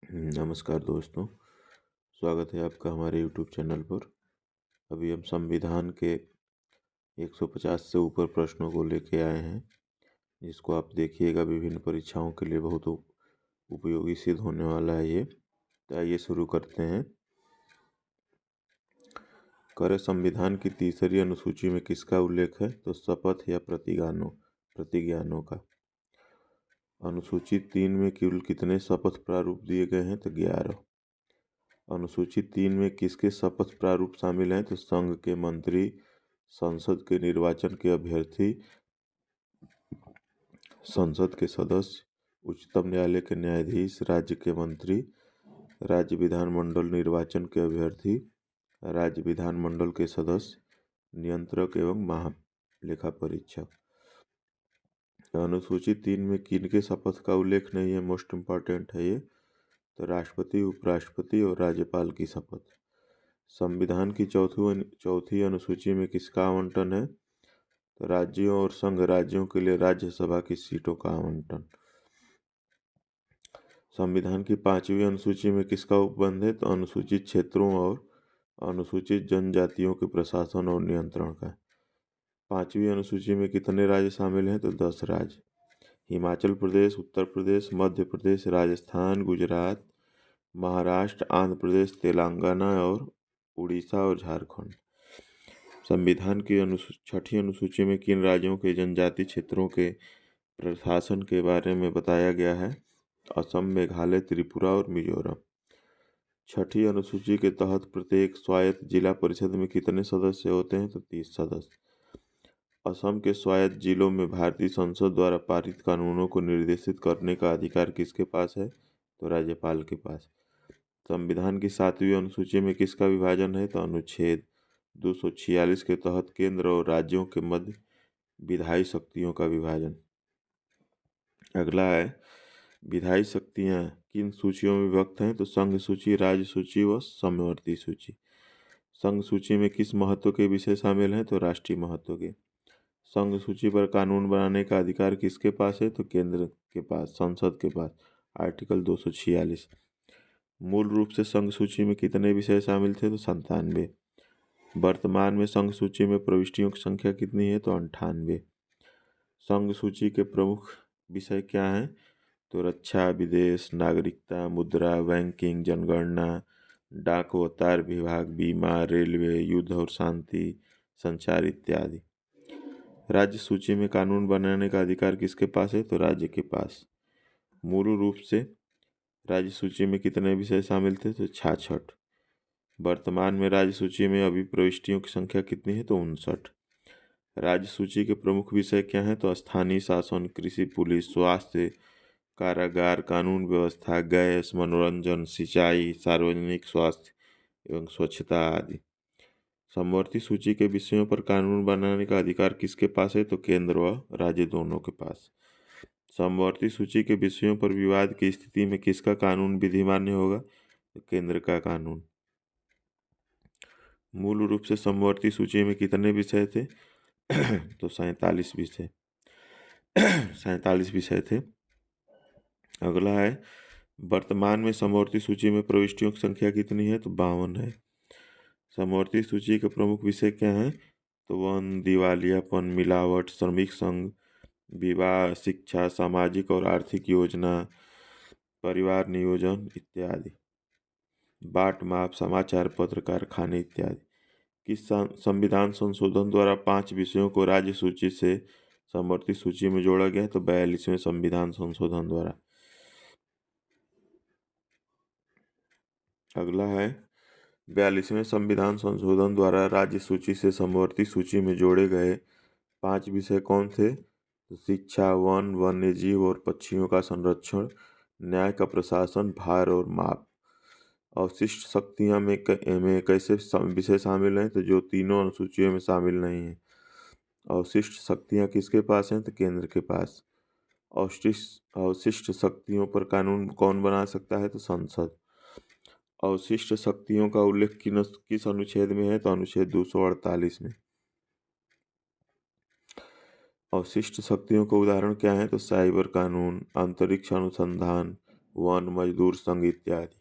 नमस्कार दोस्तों। स्वागत है आपका हमारे YouTube चैनल पर। अभी हम संविधान के 150 से ऊपर प्रश्नों को लेके आए हैं, जिसको आप देखिएगा विभिन्न परीक्षाओं के लिए बहुत उपयोगी सिद्ध होने वाला है ये। तो आइए शुरू करते हैं। करे संविधान की तीसरी अनुसूची में किसका उल्लेख है? तो शपथ या प्रतिज्ञानों का। अनुसूची 3 में केवल कितने शपथ प्रारूप दिए गए हैं? तो 11। अनुसूची 3 में किसके शपथ प्रारूप शामिल हैं? तो संघ के मंत्री, संसद के निर्वाचन के अभ्यर्थी, संसद के सदस्य, उच्चतम न्यायालय के न्यायाधीश, राज्य के मंत्री, राज्य विधानमंडल निर्वाचन के अभ्यर्थी, राज्य विधानमंडल के सदस्य, नियंत्रक एवं महालेखा परीक्षक। अनुसूची 3 में किनके शपथ का उल्लेख नहीं है? मोस्ट इम्पॉर्टेंट है ये। तो राष्ट्रपति, उपराष्ट्रपति और राज्यपाल की शपथ। संविधान की चौथी अनुसूची में किसका आवंटन है? तो राज्यों और संघ राज्यों के लिए राज्यसभा की सीटों का आवंटन। संविधान की 5वीं अनुसूची में किसका उपबंध है? तो अनुसूचित क्षेत्रों और अनुसूचित जनजातियों के प्रशासन और नियंत्रण का। 5वीं अनुसूची में कितने राज्य शामिल हैं? तो 10 राज्य। हिमाचल प्रदेश, उत्तर प्रदेश, मध्य प्रदेश, राजस्थान, गुजरात, महाराष्ट्र, आंध्र प्रदेश, तेलंगाना और उड़ीसा और झारखंड। संविधान की 6ठी अनुसूची में किन राज्यों के जनजाति क्षेत्रों के प्रशासन के बारे में बताया गया है? असम, मेघालय, त्रिपुरा और मिजोरम। 6ठी अनुसूची के तहत प्रत्येक स्वायत्त जिला परिषद में कितने सदस्य होते हैं? तो 30 सदस्य। असम के स्वायत्त जिलों में भारतीय संसद द्वारा पारित कानूनों को निर्देशित करने का अधिकार किसके पास है? तो राज्यपाल के पास। संविधान की 7वीं अनुसूची में किसका विभाजन है? तो अनुच्छेद 246 के तहत केंद्र और राज्यों के मध्य विधायी शक्तियों का विभाजन। अगला है, विधायी शक्तियाँ किन सूचियों में विभक्त हैं? तो संघ सूची, राज्य सूची व समवर्ती सूची। संघ सूची में किस महत्व के विषय शामिल हैं? तो राष्ट्रीय महत्व के। संघ सूची पर कानून बनाने का अधिकार किसके पास है? तो केंद्र के पास, संसद के पास। आर्टिकल 246। मूल रूप से संघ सूची में कितने विषय शामिल थे? तो 97। वर्तमान में संघ सूची में प्रविष्टियों की संख्या कितनी है? तो 98। संघ सूची के प्रमुख विषय क्या हैं? तो रक्षा, विदेश, नागरिकता, मुद्रा, बैंकिंग, जनगणना, डाक व तार विभाग, बीमा, रेलवे, युद्ध और शांति, संचार इत्यादि। राज्य सूची में कानून बनाने का अधिकार किसके पास है? तो राज्य के पास। मूल रूप से राज्य सूची में कितने विषय शामिल थे? तो 66। वर्तमान में राज्य सूची में अभी प्रविष्टियों की संख्या कितनी है? तो 59। राज्य सूची के प्रमुख विषय क्या हैं? तो स्थानीय शासन, कृषि, पुलिस, स्वास्थ्य, कारागार, कानून व्यवस्था, गैस, मनोरंजन, सिंचाई, सार्वजनिक स्वास्थ्य एवं स्वच्छता आदि। समवर्ती सूची के विषयों पर कानून बनाने का अधिकार किसके पास है? तो केंद्र व राज्य दोनों के पास। समवर्ती सूची के विषयों पर विवाद की स्थिति में किसका कानून विधिमान्य होगा? तो केंद्र का कानून। मूल रूप से समवर्ती सूची में कितने विषय थे? तो 47 विषय 47 विषय थे। अगला है, वर्तमान में समवर्ती सूची में प्रविष्टियों की संख्या कितनी है? तो 52 है। समवर्ती सूची के प्रमुख विषय क्या हैं? तो वन, दिवालियापन, मिलावट, श्रमिक संघ, विवाह, शिक्षा, सामाजिक और आर्थिक योजना, परिवार नियोजन इत्यादि। बाट माप, समाचार पत्र, कारखाने इत्यादि। किस संविधान संशोधन द्वारा 5 विषयों को राज्य सूची से समवर्ती सूची में जोड़ा गया? तो 42वें संविधान संशोधन द्वारा। अगला है, 42वें संविधान संशोधन द्वारा राज्य सूची से समवर्ती सूची में जोड़े गए 5 विषय कौन थे? तो शिक्षा, वन, वन्य जीव और पक्षियों का संरक्षण, न्याय का प्रशासन, भार और माप। अवशिष्ट शक्तियां में कैसे विषय शामिल हैं? तो जो तीनों अनुसूचियों में शामिल नहीं है। अवशिष्ट शक्तियां किसके पास हैं? तो केंद्र के पास। अवशिष्ट शक्तियों पर कानून कौन बना सकता है? तो संसद। अवशिष्ट शक्तियों का उल्लेख किस अनुच्छेद में है? तो अनुच्छेद 248 में। अवशिष्ट शक्तियों का उदाहरण क्या है? तो साइबर कानून, अंतरिक्ष अनुसंधान, वन, मजदूर संघ इत्यादि।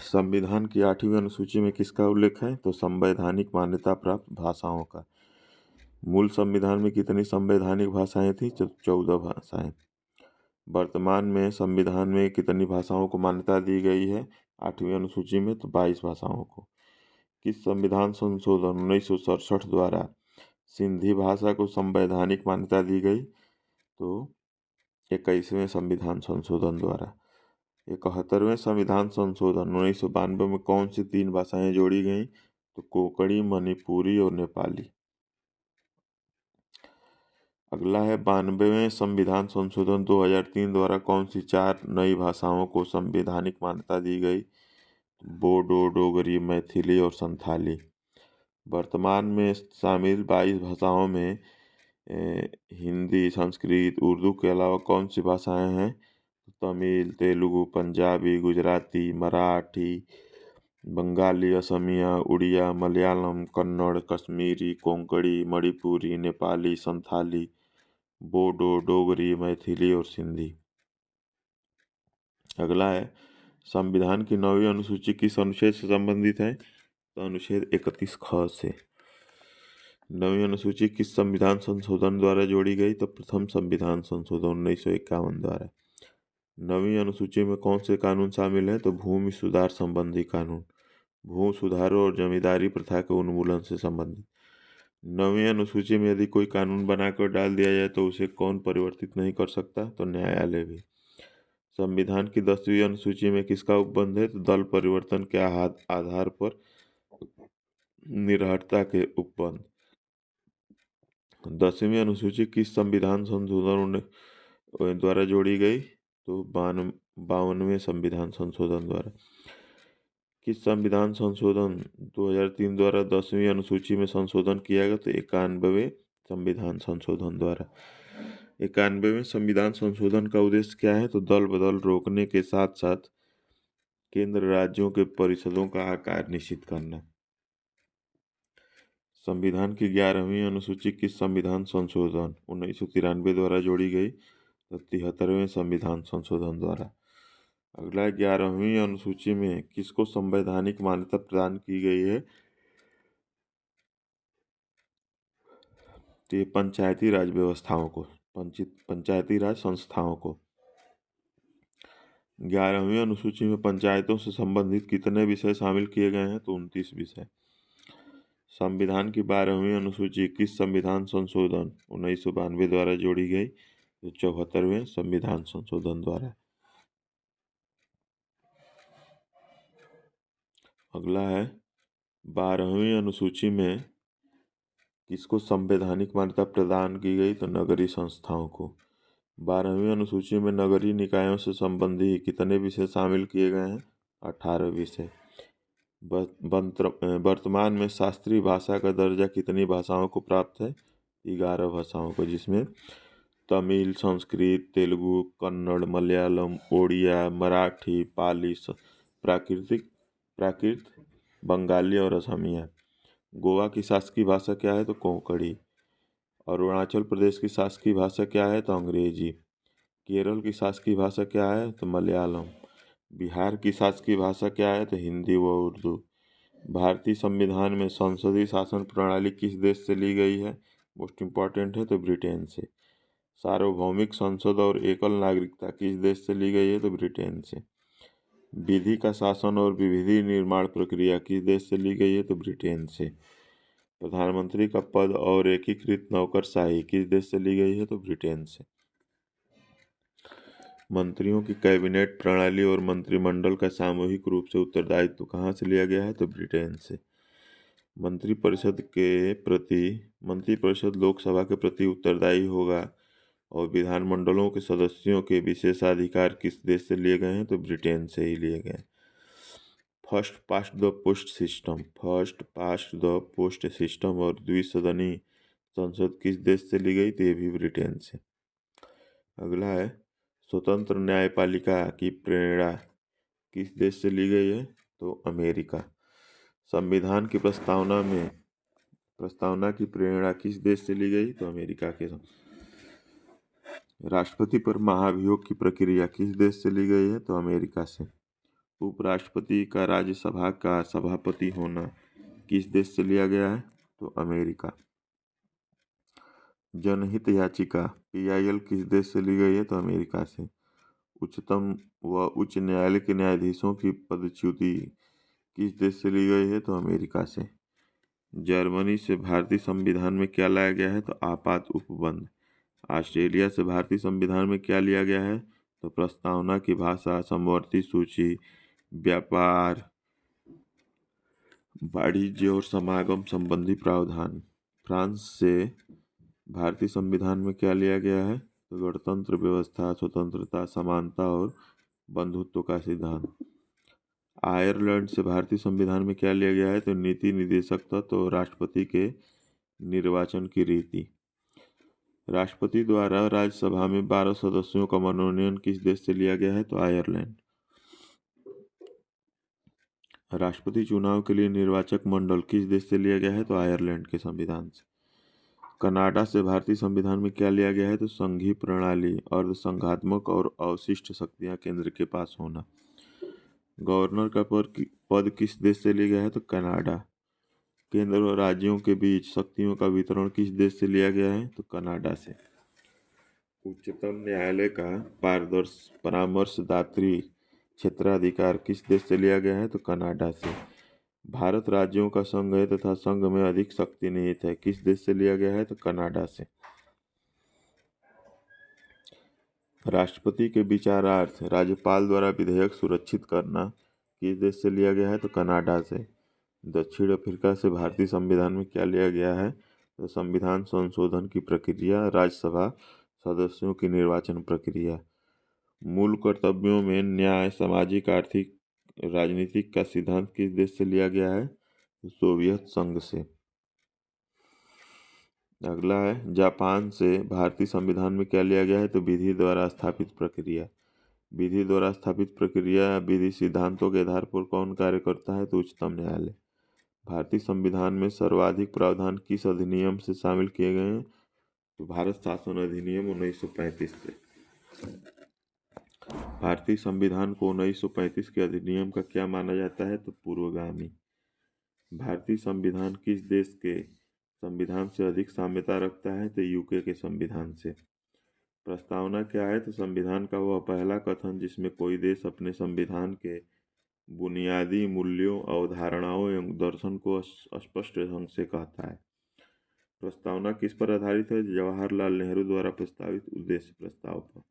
संविधान की 8वीं अनुसूची में किसका उल्लेख है? तो संवैधानिक मान्यता प्राप्त भाषाओं का। मूल संविधान में कितनी संवैधानिक भाषाएं थी? 14 भाषाएं। वर्तमान में संविधान में कितनी भाषाओं को मान्यता दी गई है 8वीं अनुसूची में? तो 22 भाषाओं को। किस संविधान संशोधन 1967 द्वारा सिंधी भाषा को संवैधानिक मान्यता दी गई? तो 21वें संविधान संशोधन द्वारा। 71वें संविधान संशोधन 1992 में कौन सी 3 भाषाएं जोड़ी गई? तो कोंकणी, मणिपुरी और नेपाली। अगला है 92वें संविधान संशोधन 2003 द्वारा कौन सी 4 नई भाषाओं को संवैधानिक मान्यता दी गई? बोडो, डोगरी, मैथिली और संथाली। वर्तमान में शामिल 22 भाषाओं में हिंदी, संस्कृत, उर्दू के अलावा कौन सी भाषाएं हैं? तमिल, तेलुगु, पंजाबी, गुजराती, मराठी, बंगाली, असमिया, उड़िया, मलयालम, कन्नड़, कश्मीरी, कोंकणी, मणिपुरी, नेपाली, संथाली, बोडो, डोगरी, मैथिली और सिंधी। अगला है संविधान की 9वीं अनुसूची किस अनुच्छेद से संबंधित है? तो अनुच्छेद 31 ख से। 9वीं अनुसूची किस संविधान संशोधन द्वारा जोड़ी गई? तो प्रथम संविधान संशोधन 1951 द्वारा। 9वीं अनुसूची में कौन से कानून शामिल हैं? तो भूमि सुधार संबंधी कानून, भू सुधारों और जमींदारी प्रथा के उन्मूलन से संबंधित। 9वीं अनुसूची में यदि कोई कानून बनाकर डाल दिया जाए तो उसे कौन परिवर्तित नहीं कर सकता? तो न्यायालय भी। संविधान की 10वीं अनुसूची में किसका उपबंध है? तो दल परिवर्तन के आधार पर निरहरता के उपबंध। 10वीं अनुसूची किस संविधान संशोधन द्वारा जोड़ी गई? तो 52वें संविधान संशोधन द्वारा। किस संविधान संशोधन 2003 द्वारा 10वीं अनुसूची में संशोधन किया गया? तो 91वें संविधान संशोधन द्वारा। 91वें संविधान संशोधन का उद्देश्य क्या है? तो दल बदल रोकने के साथ साथ केंद्र राज्यों के परिषदों का आकार निश्चित करना। संविधान की 11वीं अनुसूची किस संविधान संशोधन 1993 द्वारा जोड़ी गई? तो 73वें संविधान संशोधन द्वारा। अगला 11वीं अनुसूची में किसको संवैधानिक मान्यता प्रदान की गई है? तो ये पंचायती राज व्यवस्थाओं को, पंचायती राज संस्थाओं को। 11वीं अनुसूची में पंचायतों से संबंधित कितने विषय शामिल किए गए हैं? तो 29 विषय। संविधान की 12वीं अनुसूची किस संविधान संशोधन 1992 द्वारा जोड़ी गई? तो 74वें संविधान संशोधन द्वारा। अगला है 12वीं अनुसूची में किसको संवैधानिक मान्यता प्रदान की गई? तो नगरीय संस्थाओं को। 12वीं अनुसूची में नगरीय निकायों से संबंधित कितने विषय शामिल किए गए हैं? 18 विषय। वर्तमान में शास्त्रीय भाषा का दर्जा कितनी भाषाओं को प्राप्त है? 11 भाषाओं को, जिसमें तमिल, संस्कृत, तेलुगु, कन्नड़, मलयालम, ओडिया, मराठी, पाली, प्राकृत, बंगाली और असमिया। गोवा की शासकीय भाषा क्या है? तो कोंकणी। अरुणाचल प्रदेश की शासकीय भाषा क्या है? तो अंग्रेजी। केरल की शासकीय भाषा क्या है? तो मलयालम। बिहार की शासकीय भाषा क्या है? तो हिंदी व उर्दू। भारतीय संविधान में संसदीय शासन प्रणाली किस देश से ली गई है? मोस्ट इम्पॉर्टेंट है, तो ब्रिटेन से। सार्वभौमिक संसद और एकल नागरिकता किस देश से ली गई है? तो ब्रिटेन से। विधि का शासन और विधि निर्माण प्रक्रिया किस देश से ली गई है? तो ब्रिटेन से। प्रधानमंत्री का पद और एकीकृत नौकरशाही किस देश से ली गई है? तो ब्रिटेन से। मंत्रियों की कैबिनेट प्रणाली और मंत्रिमंडल का सामूहिक रूप से उत्तरदायित्व कहाँ से लिया गया है? तो ब्रिटेन से। मंत्रिपरिषद लोकसभा के प्रति उत्तरदायी होगा और विधानमंडलों के सदस्यों के विशेषाधिकार किस देश से लिए गए हैं? तो ब्रिटेन से ही लिए गए। First past the post system और द्विसदनीय संसद किस देश से ली गई? तो ये भी ब्रिटेन से। अगला है स्वतंत्र न्यायपालिका की प्रेरणा किस देश से ली गई है? तो अमेरिका। संविधान की प्रस्तावना की प्रेरणा किस देश से ली गई? तो अमेरिका के। राष्ट्रपति पर महाभियोग की प्रक्रिया किस देश से ली गई है? तो अमेरिका से। उपराष्ट्रपति का राज्यसभा का सभापति होना किस देश से लिया गया है? तो अमेरिका। जनहित याचिका PIL किस देश से ली गई है? तो अमेरिका से। उच्चतम व उच्च न्यायालय के न्यायाधीशों की पदच्युति किस देश से ली गई है? तो अमेरिका से। जर्मनी से भारतीय संविधान में क्या लाया गया है? तो आपात उपबंध। ऑस्ट्रेलिया से भारतीय संविधान में क्या लिया गया है? तो प्रस्तावना की भाषा, समवर्ती सूची, व्यापार, वाणिज्य और समागम संबंधी प्रावधान। फ्रांस से भारतीय संविधान में क्या लिया गया है? तो गणतंत्र व्यवस्था, स्वतंत्रता, समानता और बंधुत्व का सिद्धांत। आयरलैंड से भारतीय संविधान में क्या लिया गया है? तो नीति निदेशक तत्व और राष्ट्रपति के निर्वाचन की रीति। राष्ट्रपति द्वारा राज्यसभा में 12 सदस्यों का मनोनयन किस देश से लिया गया है? तो आयरलैंड। राष्ट्रपति चुनाव के लिए निर्वाचक मंडल किस देश से लिया गया है? तो आयरलैंड के संविधान से। कनाडा से भारतीय संविधान में क्या लिया गया है? तो संघीय प्रणाली, अर्धसंघात्मक और अवशिष्ट शक्तियां केंद्र के पास होना। गवर्नर का पद किस देश से लिया गया है? तो कनाडा। केंद्र और राज्यों के बीच शक्तियों का वितरण किस देश से लिया गया है? तो कनाडा से। उच्चतम न्यायालय का परामर्शदात्री क्षेत्राधिकार किस देश से लिया गया है? तो कनाडा से। भारत राज्यों का संघ है तथा संघ में अधिक शक्ति निहित है, किस देश से लिया गया है? तो कनाडा से। राष्ट्रपति के विचारार्थ राज्यपाल द्वारा विधेयक सुरक्षित करना किस देश से लिया गया है? तो कनाडा से। दक्षिण अफ्रीका से भारतीय संविधान में क्या लिया गया है? तो संविधान संशोधन की प्रक्रिया, राज्यसभा सदस्यों की निर्वाचन प्रक्रिया। मूल कर्तव्यों में न्याय, सामाजिक, आर्थिक, राजनीतिक का सिद्धांत किस देश से लिया गया है? तो सोवियत संघ से। अगला है, जापान से भारतीय संविधान में क्या लिया गया है? तो विधि द्वारा स्थापित प्रक्रिया। विधि द्वारा स्थापित प्रक्रिया, विधि सिद्धांतों के आधार पर कौन कार्य करता है? तो उच्चतम न्यायालय। भारतीय संविधान में सर्वाधिक प्रावधान किस अधिनियम से शामिल किए गए हैं? तो भारत शासन अधिनियम 1935 से। भारतीय संविधान को 1935 के अधिनियम का क्या माना जाता है? तो पूर्वगामी। भारतीय संविधान किस देश के संविधान से अधिक साम्यता रखता है? तो यूके के संविधान से। प्रस्तावना क्या है? तो संविधान का वह पहला कथन जिसमें कोई देश अपने संविधान के बुनियादी मूल्यों, अवधारणाओं एवं दर्शन को स्पष्ट ढंग से कहता है। प्रस्तावना किस पर आधारित है? जवाहरलाल नेहरू द्वारा प्रस्तावित उद्देश्य प्रस्ताव पर।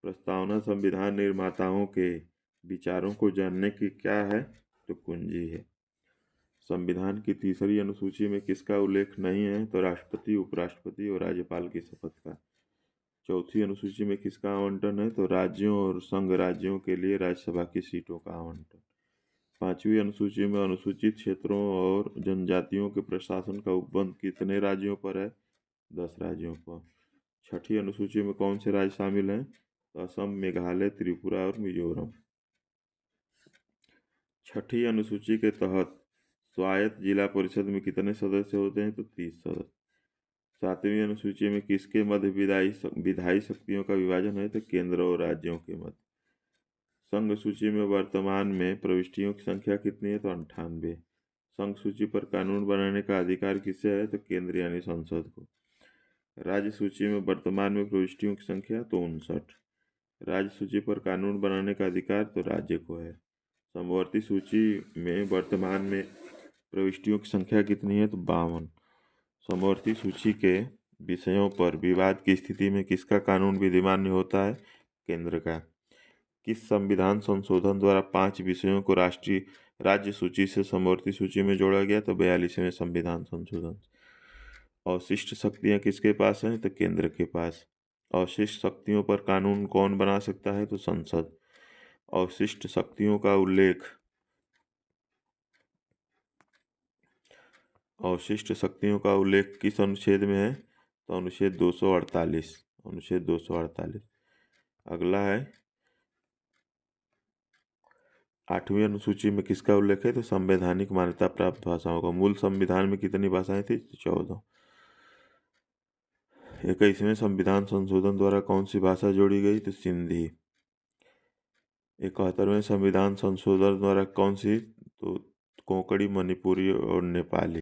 प्रस्तावना संविधान निर्माताओं के विचारों को जानने की क्या है? तो कुंजी है। संविधान की तीसरी अनुसूची में किसका उल्लेख नहीं है? तो राष्ट्रपति, उपराष्ट्रपति और राज्यपाल की शपथ का। चौथी अनुसूची में किसका आवंटन है? तो राज्यों और संघ राज्यों के लिए राज्यसभा की सीटों का आवंटन। पांचवी अनुसूची में अनुसूचित क्षेत्रों और जनजातियों के प्रशासन का उपबंध कितने राज्यों पर है? 10 राज्यों पर। छठी अनुसूची में कौन से राज्य शामिल हैं? तो असम, मेघालय, त्रिपुरा और मिजोरम। छठी अनुसूची के तहत स्वायत्त जिला परिषद में कितने सदस्य होते हैं? तो 30 सदस्य। सातवीं अनुसूची में किसके मध्य विधायी शक्तियों का विभाजन है? तो केंद्र और राज्यों के मध्य। संघ सूची में वर्तमान में प्रविष्टियों की संख्या कितनी है? तो 98। संघ सूची पर कानून बनाने का अधिकार किसे है? तो केंद्र यानी संसद को। राज्य सूची में वर्तमान में प्रविष्टियों की संख्या तो 59। राज्य सूची पर कानून बनाने का अधिकार तो राज्य को है। समवर्ती सूची में वर्तमान में प्रविष्टियों की संख्या कितनी है? तो 52। समवर्ती सूची के विषयों पर विवाद की स्थिति में किसका कानून विधिमान्य होता है? केंद्र का। किस संविधान संशोधन द्वारा 5 विषयों को राज्य सूची से समवर्ती सूची में जोड़ा गया? तो 42वें संविधान संशोधन। अवशिष्ट शक्तियां किसके पास हैं? तो केंद्र के पास। अवशिष्ट शक्तियों पर कानून कौन बना सकता है? तो संसद। अवशिष्ट शक्तियों का उल्लेख किस अनुच्छेद में है? तो अनुच्छेद 248। अनुच्छेद 248। अगला है, 8वीं अनुसूची में किसका उल्लेख है? तो संवैधानिक मान्यता प्राप्त भाषाओं का। मूल संविधान में कितनी भाषाएं थी? 14। 21वें संविधान संशोधन द्वारा कौन सी भाषा जोड़ी गई? तो सिंधी। 71वें संविधान संशोधन द्वारा कौन सी? तो कोंकणी, मणिपुरी और नेपाली।